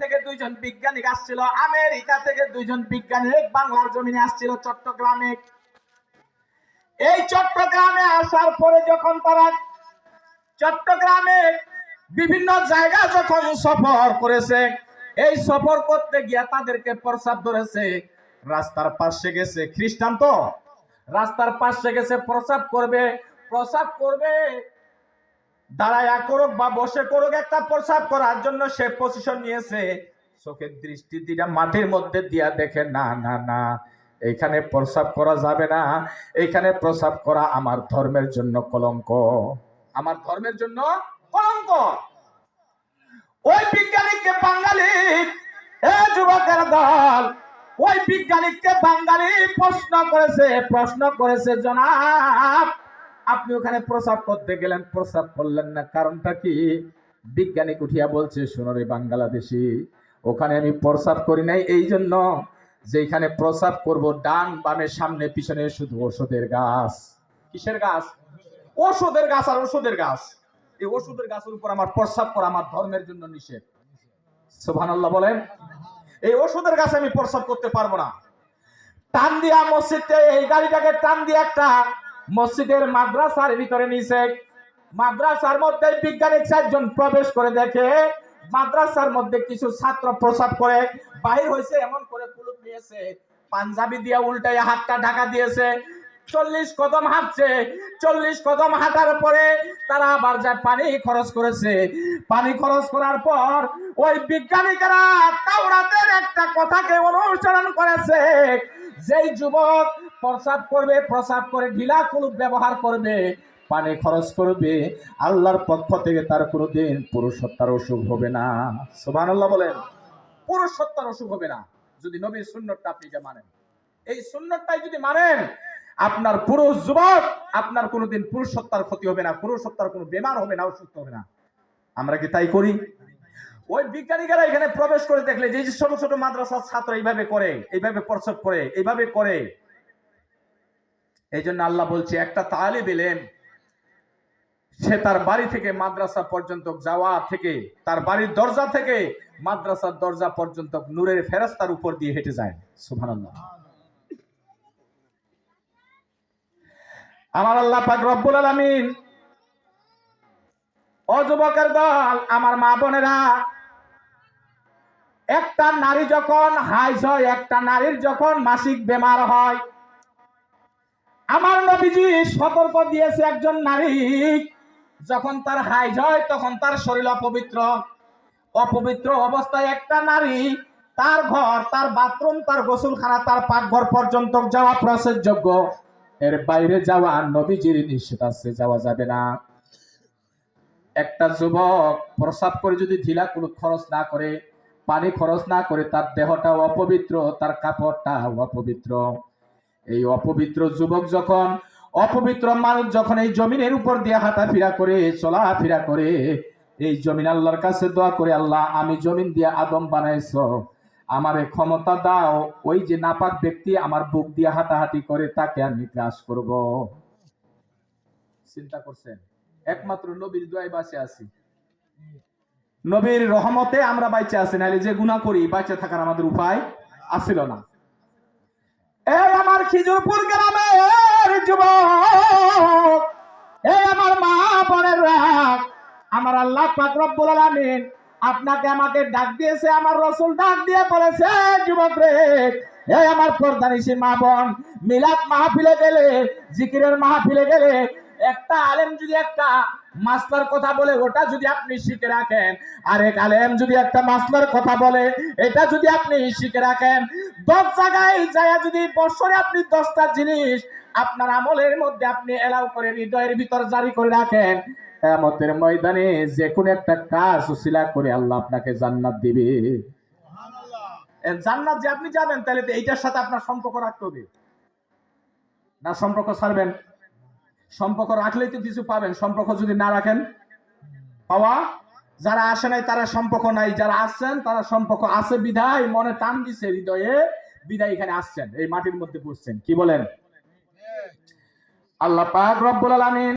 থেকে দুইজন বিজ্ঞানী আসছিল, আমেরিকা থেকে দুইজন বিজ্ঞানী বাংলার জমিনে আসছিল চট্টগ্রামে। এই চট্টগ্রামে আসার পরে যখন তারা চট্টগ্রামে বিভিন্ন জায়গা যখন সফর করেছে, এই সফর করতে গিয়ে তাদেরকে প্রস্রাব ধরেছে। রাস্তার পাশে গেছে, খ্রিস্টান তো রাস্তার পাশে গেছে প্রস্রাব করবে, দাঁড়ায়া করুক বা বসে করুক, একটা প্রস্রাব করার জন্য সে পজিশন নিয়েছে। চোখের দৃষ্টি দিয়ে মাটির মধ্যে দিয়া দেখে, না না না, এইখানে প্রস্রাব করা যাবে না, এইখানে প্রস্রাব করা আমার ধর্মের জন্য কলঙ্ক, আমার ধর্মের জন্য কলঙ্ক। ওই বিজ্ঞানীকে বাঙালি, যুবকের দল, ওই বিজ্ঞানীকে বাঙালি প্রশ্ন করেছে, জনাব আপনি ওখানে প্রস্রাব করতে গেলেন, প্রস্রাব করলেন না, কারণটা কি? বিজ্ঞানী উঠিয়া বলছে, শোনো রে বাংলাদেশি, ওখানে আমি প্রস্রাব করি নাই এই জন্য যেখানে প্রস্রাব করব ডান বামে সামনে পিছনে শুধু ওষুধের গাছ। কিসের গাছ? ওষুধের গাছ। আর ওষুধের গাছ, এই ওষুধের গাছের উপর আমার প্রস্রাব করা আমার ধর্মের জন্য নিষেধ। সুবহানাল্লাহ বলেন। এই ওষুধের গাছে আমি প্রস্রাব করতে পারবো না। টান দিয়া মসজিদে, এই গাড়িটাকে টান দিয়ে একটা মসজিদের মাদ্রাসার ভিতরে নিছে। মাদ্রাসার মধ্যে বিজ্ঞানী চারজন প্রবেশ করে দেখে মাদ্রাসার মধ্যে কিছু ছাত্র প্রস্রাব করে বাহির হয়েছে, এমন করে কুলুপ নিয়েছে, পাঞ্জাবি দিয়া উল্টায় হাতটা ঢাকা দিয়েছে। 40 কদম হাঁটছে। 40 কদম হাঁটার পরে তারা আবার যায় পানি খরচ করেছে। পানি খরচ করার পর ওই বিজ্ঞানীরা তাওরাতের একটা কথাকে অনুসরণ করেছে, যেই যুবক প্রস্রাব করে ঢিলা কুলুপ ব্যবহার করবে, পানি খরচ করবে, আল্লাহর পক্ষ থেকে তার কোনোদিন পুরুষত্বের অসুখ হবে না। সুবহানাল্লাহ বলেন। পুরুষত্বের অসুখ হবে না যদি নবীর সুন্নতটা আপনি যে মানেন। এই সুন্নতটাই যদি মানেন, আপনার পুরুষ যুবক, আপনার কোনোদিন পুরুষত্বের ক্ষতি হবে না, পুরুষত্বের কোনো বেমার হবে না, অসুস্থ হবে না। আমরা কি তাই করি? ওই বিজ্ঞানীরা এখানে প্রবেশ করে দেখলে যে ছোট ছোট মাদ্রাসার ছাত্র এইভাবে করে, এইভাবে প্রস্রাব করে, এইভাবে করে। এই জন্য আল্লাহ বলছে, একটা তালিব ইলম সে তার বাড়ি থেকে মাদ্রাসা পর্যন্ত যাওয়া থেকে, তার বাড়ির দরজা থেকে মাদ্রাসার দরজা পর্যন্ত নূরের ফেরেশতার উপর দিয়ে হেঁটে যায়। সুবহানাল্লাহ। আমার আল্লাহ পাক রব্বুল আলামিন, ও যুবকের দল, আমার মা বোনেরা, একটা নারী যখন হাইজ হয়, একটা নারীর যখন মাসিক বেমার হয়, আমার নবীজি সতর্ক দিয়েছে, একজন নারী যখন তার হাইজ হয় তখন তার শরীর অপবিত্র অবস্থায় একটা নারী তার ঘর, তার বাথরুম, তার গোসলখানা, তার পাকঘর পর্যন্ত যাওয়া প্রবেশযোগ্য, এর বাইরে যাওয়া নবীজির নিষেধ আছে, যাওয়া যাবে না। একটা যুবক প্রস্রাব করে যদি ঢিলা কুলুপ খরচ না করে, পানি খরচ না করে, তার দেহটা অপবিত্র, তার কাপড়টা অপবিত্র। এই অপবিত্র যুবক যখন, অপবিত্র মানুষ যখন এই জমিনের উপর দিয়ে হাঁটাফেরা করে, চলাফেরা করে, এই জমিন আল্লাহর কাছে দোয়া করে, আল্লাহ আমি জমিন দিয়ে আদম বানাইছো, আমারে ক্ষমতা দাও, ওই যে নাপাক ব্যক্তি আমার বুক দিয়ে হাঁটাহাঁটি করে তাকে আমি গ্রাস করব। চিন্তা করছেন? একমাত্র নবীর দোয়ায় বাঁচে আছি, নবীর রহমতে আমরা বাইচে আছি, নাহলে যে গুনাহ করি বাইচে থাকার আমাদের উপায় আছিল না। এই আমার খিজুরপুর গ্রামের যুবক, এই আমার মা বোনেরা, আমার আল্লাহ পাক রব্বুল আলামিন আপনাকে আমাকে ডাক দিয়েছে, আমার রাসূল ডাক দিয়ে বলেছে, যুবক রে, এই আমার পর্দানিশী মা বোন, মিলাদ মাহফিলে গেলে, জিকিরের মাহফিলে গেলে, একটা আলেম যদি একটা মাসলার কথা বলে, ওটা যদি আপনি শিখে রাখেন, আরেক আলেম যদি একটা মাসলার কথা বলে, এটা যদি আপনি শিখে রাখেন, 10 জায়গায় যায় যদি বছরে আপনি 10টা জিনিস আপনার আমলের মধ্যে আপনি এলাও করে হৃদয়ের ভিতর জারি করে রাখেন, কিয়ামতের ময়দানে যে কোনো একটা কাজ উসিলা করে আল্লাহ আপনাকে জান্নাত দিবে। জান্নাত যে আপনি যাবেন, তাহলে তো এইটার সাথে আপনার সম্পর্ক রাখতে হবে না। সম্পর্ক ছাড়বেন? সম্পর্ক রাখলেই তো কিছু পাবেন, সম্পর্ক যদি না রাখেন পাওয়া। যারা আসে নাই তারা সম্পর্ক নাই, যারা আসছেন তারা সম্পর্ক আছে, বিধায় মনে টান দিছে, হৃদয়ে বিধায় এখানে আসছেন, এই মাটির মধ্যে বসছেন। কি বলেন? আল্লাহ পাক রব্বুল আলামিন